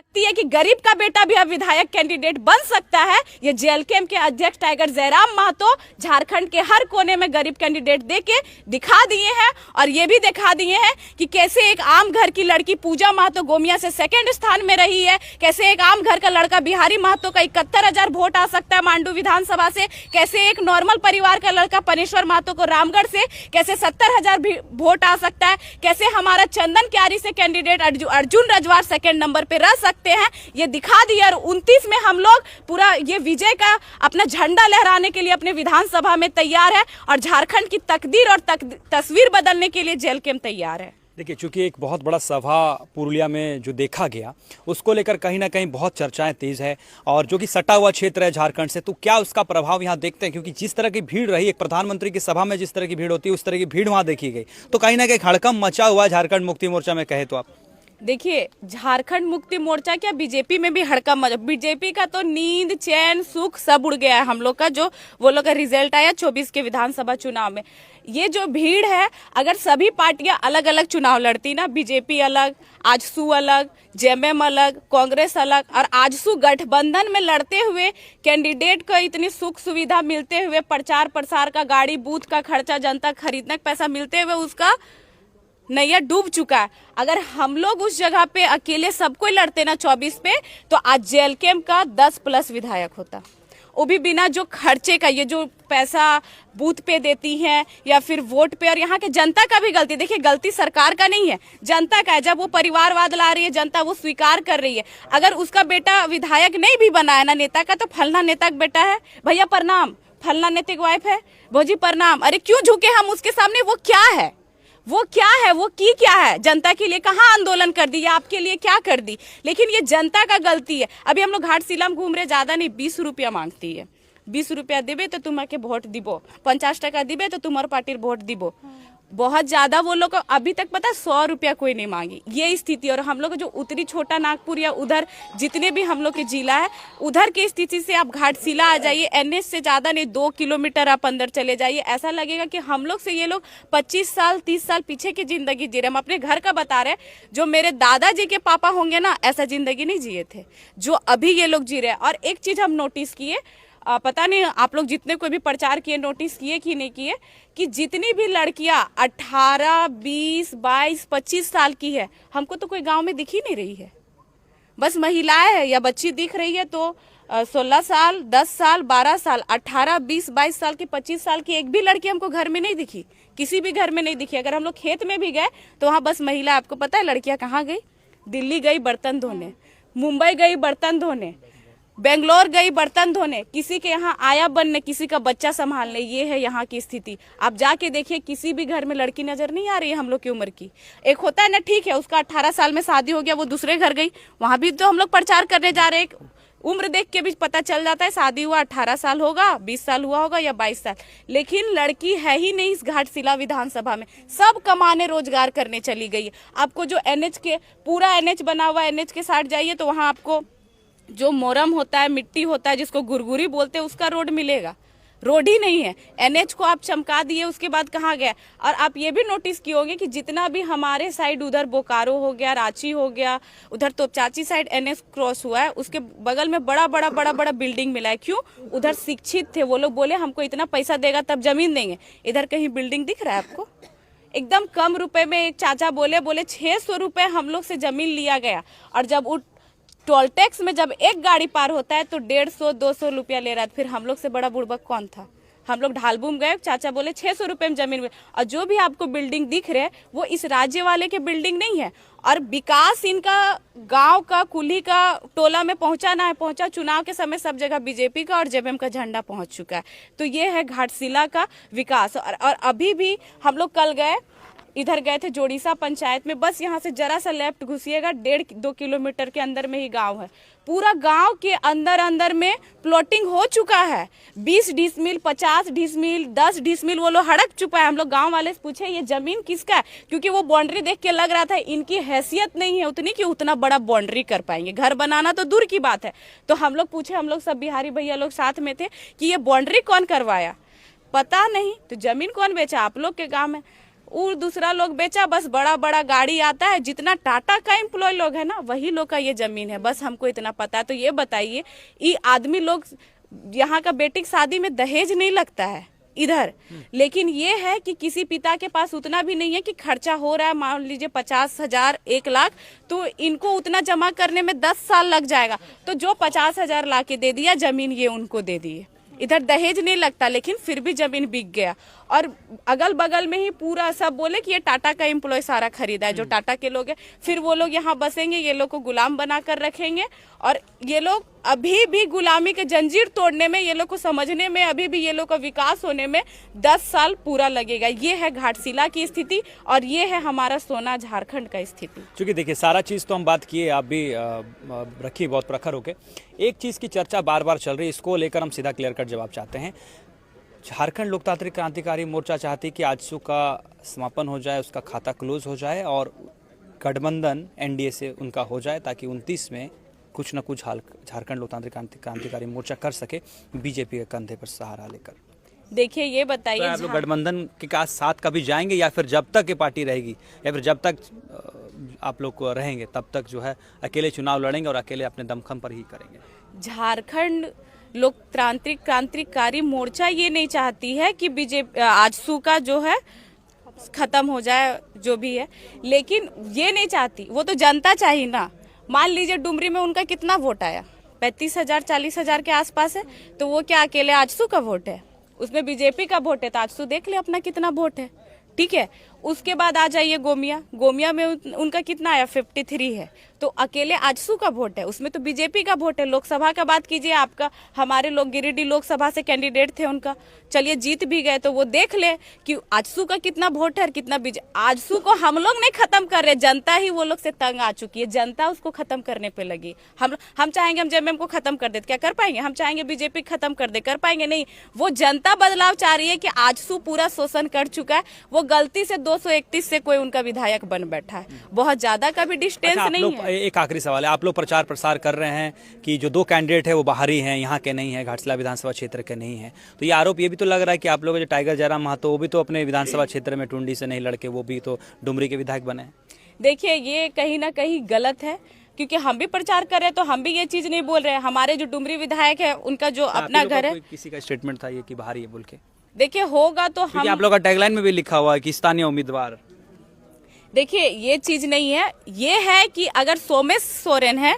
लगती है कि गरीब का बेटा भी अब विधायक कैंडिडेट बन सकता है। ये जेएलकेएम के अध्यक्ष टाइगर जयराम महतो झारखंड के हर कोने में गरीब कैंडिडेट देके दिखा दिए हैं और ये भी दिखा दिए हैं कि कैसे एक आम घर की लड़की पूजा महतो गोमिया से सेकंड स्थान में रही है, कैसे एक आम घर का लड़का बिहारी महतो का 71,000 वोट आ सकता है मांडू विधानसभा से, कैसे एक नॉर्मल परिवार का लड़का पनेश्वर महतो को रामगढ़ से कैसे 70,000 वोट आ सकता है, कैसे हमारा चंदन क्यारी से candidate Arjun Rajwar second number पे रह सकते हैं। ये दिखा दिया और 29 में हम लोग पूरा ये विजय का अपना झंडा लहराने के लिए अपने विधानसभा में तैयार है और झारखंड की तकदीर और तस्वीर बदलने के लिए जेएलकेएम तैयार है। देखिए, चूंकि एक बहुत बड़ा सभा पुरुलिया में जो देखा गया उसको लेकर कहीं ना कहीं बहुत चर्चाएं तेज है और जो कि सटा हुआ क्षेत्र है झारखंड से, तो क्या उसका प्रभाव यहाँ देखते हैं? क्योंकि जिस तरह की भीड़ रही, एक प्रधानमंत्री की सभा में जिस तरह की भीड़ होती है उस तरह की भीड़ वहाँ देखी गई, तो कहीं ना कहीं हड़कंप मचा हुआ है झारखंड मुक्ति मोर्चा में, कहे तो आप। देखिए, झारखंड मुक्ति मोर्चा क्या बीजेपी में भी हड़कंप मचा। बीजेपी का तो नींद चैन सुख सब उड़ गया है हम लोग का, जो वो लोग का रिजल्ट आया 24 के विधानसभा चुनाव में। ये जो भीड़ है, अगर सभी पार्टियां अलग अलग चुनाव लड़ती ना, बीजेपी अलग, आजसू अलग, जेएमएम अलग, कांग्रेस अलग, और आजसू गठबंधन में लड़ते हुए कैंडिडेट को इतनी सुख सुविधा मिलते हुए, प्रचार प्रसार का गाड़ी बूथ का खर्चा जनता खरीदने का पैसा मिलते हुए उसका नैया डूब चुका है। अगर हम लोग उस जगह पे अकेले सब कोई लड़ते ना 24 पे, तो आज जेएलकेएम का 10+ विधायक होता, वो भी बिना जो खर्चे का। ये जो पैसा बूथ पे देती हैं या फिर वोट पे, और यहाँ के जनता का भी गलती, देखिए गलती सरकार का नहीं है, जनता का है। जब वो परिवारवाद ला रही है जनता, वो स्वीकार कर रही है। अगर उसका बेटा विधायक नहीं भी बना है ना नेता का, तो फलना नेता का बेटा है, भैया प्रणाम, फलना नेता की वाइफ है, भौजी प्रणाम। अरे क्यों झुके हम उसके सामने? वो क्या है, वो क्या है, वो की क्या है, जनता के लिए कहाँ आंदोलन कर दी या आपके लिए क्या कर दी? लेकिन ये जनता का गलती है। अभी हम लोग घाटशिला में घूम रहे, ज्यादा नहीं 20 रुपया मांगती है। 20 रुपया देवे तो तुम्हारे वोट दिबो, 50 टका दिबे तो तुम्हारे पार्टी वोट दिबो। बहुत ज्यादा वो लोग अभी तक पता 100 रुपया कोई नहीं मांगी, ये स्थिति। और हम लोग जो उत्तरी छोटा नागपुर या उधर जितने भी हम लोग के जिला है, उधर की स्थिति से आप घाटशिला आ जाइए, एनएच से ज्यादा नहीं 2 किलोमीटर आप अंदर चले जाइए, ऐसा लगेगा कि हम लोग से ये लोग 25 साल 30 साल पीछे की जिंदगी जी रहे। हम अपने घर का बता रहे, जो मेरे दादाजी के पापा होंगे ना, ऐसा जिंदगी नहीं जिए थे जो अभी ये लोग जी रहे हैं। और एक चीज हम नोटिस किए, पता नहीं आप लोग जितने कोई भी प्रचार किए, नोटिस किए कि नहीं किए, कि जितनी भी लड़कियां 18, 20, 22, 25 साल की है, हमको तो कोई गांव में दिख ही नहीं रही है। बस महिलाएं है या बच्ची दिख रही है तो 16 साल, 10 साल, 12 साल, 18, 20, 22 साल की, 25 साल की एक भी लड़की हमको घर में नहीं दिखी, किसी भी घर में नहीं दिखी। अगर हम लोग खेत में भी गए तो वहाँ बस महिला, आपको पता है लड़कियां कहाँ गई? दिल्ली गई बर्तन धोने, मुंबई गई बर्तन धोने, बेंगलोर गई बर्तन धोने, किसी के यहाँ आया बनने, किसी का बच्चा संभालने। ये है यहाँ की स्थिति। आप जाके देखिए, किसी भी घर में लड़की नजर नहीं आ रही है हम लोग की उम्र की। एक होता है ना, ठीक है उसका 18 साल में शादी हो गया, वो दूसरे घर गई, वहां भी तो हम लोग प्रचार करने जा रहे हैं। उम्र देख के भी पता चल जाता है, शादी हुआ 18 साल होगा, 20 साल हुआ होगा या 22 साल। लेकिन लड़की है ही नहीं इस घाटशिला विधानसभा में, सब कमाने रोजगार करने चली गई है। आपको जो एनएच के पूरा एनएच बना हुआ, एनएच के साथ जाइए तो वहाँ आपको जो मोरम होता है, मिट्टी होता है, जिसको गुरगुरी बोलते हैं, उसका रोड मिलेगा। रोड ही नहीं है। एनएच को आप चमका दिए, उसके बाद कहाँ गया? और आप ये भी नोटिस किए होंगे कि जितना भी हमारे साइड, उधर बोकारो हो गया, रांची हो गया, उधर तोपचाची साइड एनएच क्रॉस हुआ है, उसके बगल में बड़ा बड़ा बिल्डिंग मिला है। क्यों? उधर शिक्षित थे वो लोग, बोले हमको इतना पैसा देगा तब जमीन देंगे। इधर कहीं बिल्डिंग दिख रहा है आपको? एकदम कम रुपए में एक चाचा बोले 600 रुपए हम लोग से जमीन लिया गया, और जब टोल टैक्स में जब एक गाड़ी पार होता है तो 150-200 रुपया ले रहा है। फिर हम लोग से बड़ा बुड़बक कौन था? हम लोग ढालबूम गए, चाचा बोले 600 रुपए में जमीन में। और जो भी आपको बिल्डिंग दिख रहे हैं वो इस राज्य वाले के बिल्डिंग नहीं है। और विकास इनका गांव का, कुल्ही का, टोला में पहुंचा ना है पहुंचा, चुनाव के समय सब जगह बीजेपी का और जेएमएम का झंडा पहुंच चुका है। तो ये है घाटशिला का विकास। और अभी भी हम लोग कल गए, इधर गए थे जोड़ीसा पंचायत में, बस यहाँ से जरा सा लेफ्ट घुसिएगा, 1.5-2 किलोमीटर के अंदर में ही गांव है। पूरा गांव के अंदर में प्लॉटिंग हो चुका है। 20 डिसमिल, 50 डिसमिल, 10 डिसमिल वो लोग हड़क चुका है। हम लोग गांव वाले से पूछे ये जमीन किसका है, क्योंकि वो बाउंड्री देख के लग रहा था इनकी हैसियत नहीं है उतनी कि उतना बड़ा बाउंड्री कर पाएंगे, घर बनाना तो दूर की बात है। तो हम लोग पूछे, हम लोग सब बिहारी भैया लोग साथ में थे, कि ये बाउंड्री कौन करवाया? पता नहीं। तो जमीन कौन बेचा? आप लोग के गाँव में। और दूसरा लोग बेचा, बस बड़ा बड़ा गाड़ी आता है। जितना टाटा का एम्प्लॉय लोग है ना, वही लोग का ये जमीन है, बस हमको इतना पता है। तो ये बताइए, ये आदमी लोग यहाँ का बेटी की शादी में दहेज नहीं लगता है इधर, लेकिन ये है कि किसी पिता के पास उतना भी नहीं है कि खर्चा हो रहा है, मान लीजिए 50,000 1,00,000, तो इनको उतना जमा करने में 10 साल लग जाएगा। तो जो 50,000 ला के दे दिया जमीन, ये उनको दे दिए। इधर दहेज नहीं लगता, लेकिन फिर भी जमीन बिक गया। और अगल बगल में ही पूरा सब बोले कि ये टाटा का एम्प्लॉय सारा खरीदा है, जो टाटा के लोग हैं। फिर वो लोग यहाँ बसेंगे, ये लोग को गुलाम बना कर रखेंगे, और ये लोग अभी भी गुलामी के जंजीर तोड़ने में, ये लोग को समझने में, अभी भी ये लोग का विकास होने में 10 साल पूरा लगेगा। ये है घाटशिला की स्थिति, और ये है हमारा सोना झारखंड का स्थिति। क्योंकि देखिए, सारा चीज़ तो हम बात किए, आप भी रखिए बहुत प्रखर होके। एक चीज़ की चर्चा बार बार चल रही है, इसको लेकर हम सीधा क्लियर कट जवाब चाहते हैं। झारखंड लोकतांत्रिक क्रांतिकारी मोर्चा चाहती है कि आजसू का समापन हो जाए, उसका खाता क्लोज हो जाए और गठबंधन एनडीए से उनका हो जाए, ताकि 29 में कुछ न कुछ झारखंड लोकतांत्रिक क्रांतिकारी मोर्चा कर सके बीजेपी के कंधे पर सहारा लेकर। देखिए, ये बताइए, आप लोग गठबंधन के साथ कभी जाएंगे, या फिर जब तक ये पार्टी रहेगी, या फिर जब तक आप लोग रहेंगे तब तक जो है अकेले चुनाव लड़ेंगे और अकेले अपने दमखम पर ही करेंगे? झारखंड लोकतांत्रिक क्रांतिकारी मोर्चा ये नहीं चाहती है कि बीजेपी आजसू का जो है खत्म हो जाए, जो भी है, लेकिन ये नहीं चाहती, वो तो जनता चाहिए ना। मान लीजिए डुमरी में उनका कितना वोट आया, 35,000 40,000 के आसपास है, तो वो क्या अकेले आजसू का वोट है? उसमें बीजेपी का वोट है, तो आजसू देख ले अपना कितना वोट है, ठीक है। उसके बाद आ जाइए गोमिया में उनका कितना आया, 53 है, तो अकेले आजसू का वोट है, उसमें तो बीजेपी का वोट है। लोकसभा का बात कीजिए, आपका हमारे लोग गिरिडीह लोकसभा से कैंडिडेट थे उनका, चलिए जीत भी गए, तो वो देख ले कि आजसू का कितना वोट है और कितना आजसू को हम लोग नहीं खत्म कर रहे, जनता ही वो लोग से तंग आ चुकी है, जनता उसको खत्म करने पे लगी। हम चाहेंगे हम जेएमएम को खत्म कर दे, क्या कर पाएंगे? हम चाहेंगे बीजेपी खत्म कर दे, कर पाएंगे? नहीं। वो जनता बदलाव चाह रही है कि आजसू पूरा शोषण कर चुका है, वो गलती से 231 से कोई उनका विधायक बन बैठा है, बहुत ज्यादा का भी डिस्टेंस नहीं है। एक आखिरी सवाल है, आप लोग प्रचार प्रसार कर रहे हैं कि जो 2 कैंडिडेट है वो बाहरी हैं, यहाँ के नहीं है, घाटशिला विधानसभा क्षेत्र के नहीं है, तो ये आरोप ये भी तो लग रहा है कि आप लोग जो टाइगर जयराम महतो, वो भी तो अपने विधानसभा क्षेत्र में टुंडी से नहीं लड़के, वो भी तो डुमरी के विधायक बने हैं। देखिए, ये कहीं ना कहीं गलत है, क्योंकि हम भी प्रचार कर रहे हैं, तो हम भी ये चीज नहीं बोल रहे हैं। हमारे जो डुमरी विधायक है, उनका जो अपना घर है, किसी का स्टेटमेंट था ये कि बाहरी है बोल के? देखिए, होगा तो हम, आप लोग का टैगलाइन में भी लिखा हुआ है कि स्थानीय उम्मीदवार। देखिए, ये चीज नहीं है, ये है कि अगर सोमेश सोरेन है,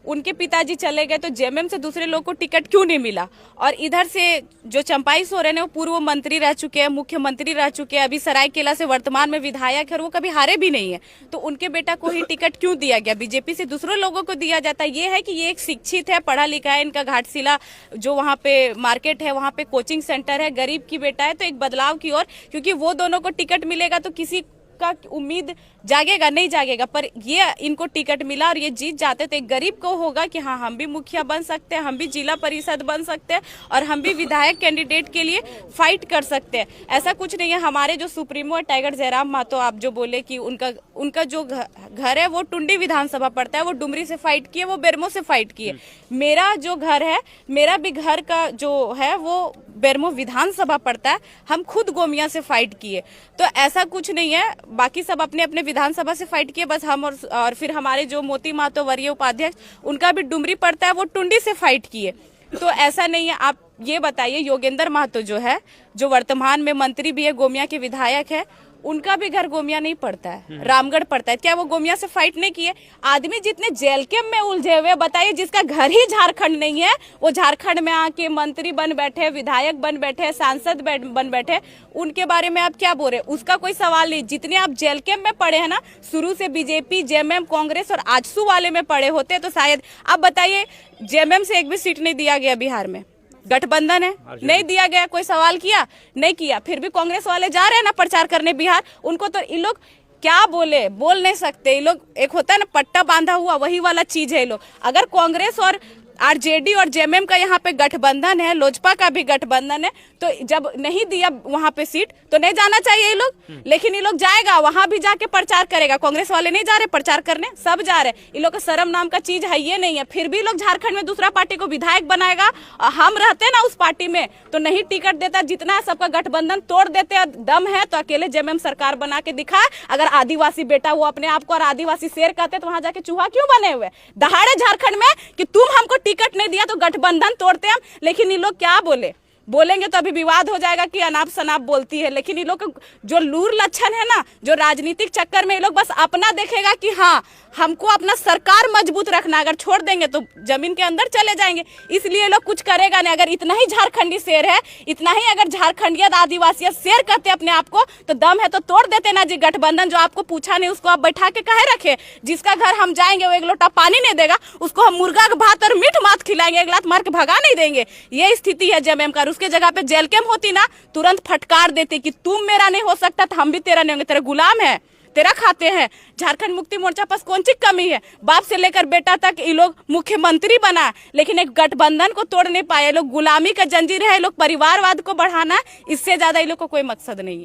उनके पिताजी चले गए, तो जेएमएम से दूसरे लोग को टिकट क्यों नहीं मिला? और इधर से जो चंपाई सोरेन है, वो पूर्व मंत्री रह चुके हैं, मुख्यमंत्री रह चुके हैं, अभी सरायकेला से वर्तमान में विधायक है, और वो कभी हारे भी नहीं है, तो उनके बेटा को ही टिकट क्यों दिया गया? बीजेपी से दूसरों लोगों को दिया जाता है। ये है कि ये एक शिक्षित है, पढ़ा लिखा है, इनका घाटशिला जो वहाँ पे मार्केट है, वहाँ पे कोचिंग सेंटर है, गरीब की बेटा है, तो एक बदलाव की ओर, क्योंकि वो दोनों को टिकट मिलेगा तो किसी का उम्मीद जागेगा नहीं जागेगा, पर ये इनको टिकट मिला और ये जीत जाते तो एक गरीब को होगा कि हाँ, हम भी मुखिया बन सकते हैं, हम भी जिला परिषद बन सकते हैं, और हम भी विधायक कैंडिडेट के लिए फाइट कर सकते हैं। ऐसा कुछ नहीं है। हमारे जो सुप्रीमो है टाइगर जयराम महतो, आप जो बोले कि उनका जो घर है वो टुंडी विधानसभा पड़ता है, वो डुमरी से फाइट किए, वो बेरमो से फाइट किए। मेरा जो घर है, मेरा भी घर का जो है वो बेरमो विधानसभा पड़ता है, हम खुद गोमिया से फाइट किए। तो ऐसा कुछ नहीं है, बाकी सब अपने अपने विधानसभा से फाइट किए, बस हम और फिर हमारे जो मोती महतो वरीय उपाध्यक्ष, उनका भी डुमरी पड़ता है, वो टुंडी से फाइट किए। तो ऐसा नहीं है। आप ये बताइए, योगेंद्र महतो जो है, जो वर्तमान में मंत्री भी है, गोमिया के विधायक है, उनका भी घर गोमिया नहीं पड़ता है, रामगढ़ पड़ता है। क्या वो गोमिया से फाइट नहीं किए? आदमी जितने जेल कैंप में उलझे हुए, बताइए, जिसका घर ही झारखंड नहीं है, वो झारखंड में आके मंत्री बन बैठे, विधायक बन बैठे, सांसद बन बैठे, उनके बारे में आप क्या बोल रहे? उसका कोई सवाल नहीं। जितने आप जेल कैंप में पड़े हैं ना, शुरू से बीजेपी, जेएमएम, कांग्रेस और आजसू वाले में पड़े होते तो शायद, आप बताइए, जेएमएम से एक भी सीट नहीं दिया गया बिहार में, गठबंधन है, नहीं दिया गया, कोई सवाल किया? नहीं किया। फिर भी कांग्रेस वाले जा रहे हैं ना प्रचार करने बिहार, उनको तो ये लोग क्या बोले, बोल नहीं सकते। ये लोग, एक होता है ना पट्टा बांधा हुआ, वही वाला चीज है ये लोग। अगर कांग्रेस और आरजेडी और जेएमएम का यहाँ पे गठबंधन है, लोजपा का भी गठबंधन है, तो जब नहीं दिया वहां पे सीट तो नहीं जाना चाहिए ये लोग, लेकिन ये लोग जाएगा वहां भी जाके प्रचार करेगा। कांग्रेस वाले नहीं जा रहे प्रचार करने, सब जा रहे। ये लोग का शर्म नाम का चीज है ये नहीं है, फिर भी लोग झारखंड में दूसरा पार्टी को विधायक बनाएगा। और हम रहते ना उस पार्टी में तो नहीं टिकट देता, जितना है सबका गठबंधन तोड़ देते। दम है तो अकेले जेएमएम सरकार बना के दिखाए। अगर आदिवासी बेटा वो अपने आप को और आदिवासी शेर कहते तो वहां जाके चूहा क्यों बने हुए दहाड़े झारखंड में कि तुम हमको टिकट नहीं दिया तो गठबंधन तोड़ते हम। लेकिन ये लोग क्या बोलेंगे तो अभी विवाद हो जाएगा कि अनाप शनाप बोलती है। लेकिन ये लोग जो लूर लक्षण है ना, जो राजनीतिक चक्कर में ये लोग बस अपना देखेगा कि हाँ हमको अपना सरकार मजबूत रखना, अगर छोड़ देंगे तो जमीन के अंदर चले जाएंगे। इसलिए ये लोग कुछ करेगा नहीं। अगर इतना ही झारखंडी शेर है, इतना ही अगर झारखंडियत आदिवासी शेर कहते अपने आप को, तो दम है तो तोड़ देते ना जी गठबंधन। जो आपको पूछा नहीं उसको आप बैठा के काहे रखे? जिसका घर हम जाएंगे वो एक लोटा पानी नहीं देगा, उसको हम मुर्गा का भात और मीट मात खिलाएंगे, एक लात मार के भगा नहीं देंगे। ये स्थिति है जेएमएम का। उसके जगह पे जेल कैंप होती ना, तुरंत फटकार देते कि तुम मेरा नहीं हो सकता तो हम भी तेरा नहीं होंगे, तेरे गुलाम है, तेरा खाते हैं। झारखंड मुक्ति मोर्चा पास कौन सी कमी है? बाप से लेकर बेटा तक ये लोग मुख्यमंत्री बना, लेकिन एक गठबंधन को तोड़ नहीं पाए। लोग गुलामी का जंजीर है, लोग परिवारवाद को बढ़ाना, इससे ज्यादा ये लोग को कोई मकसद नहीं है।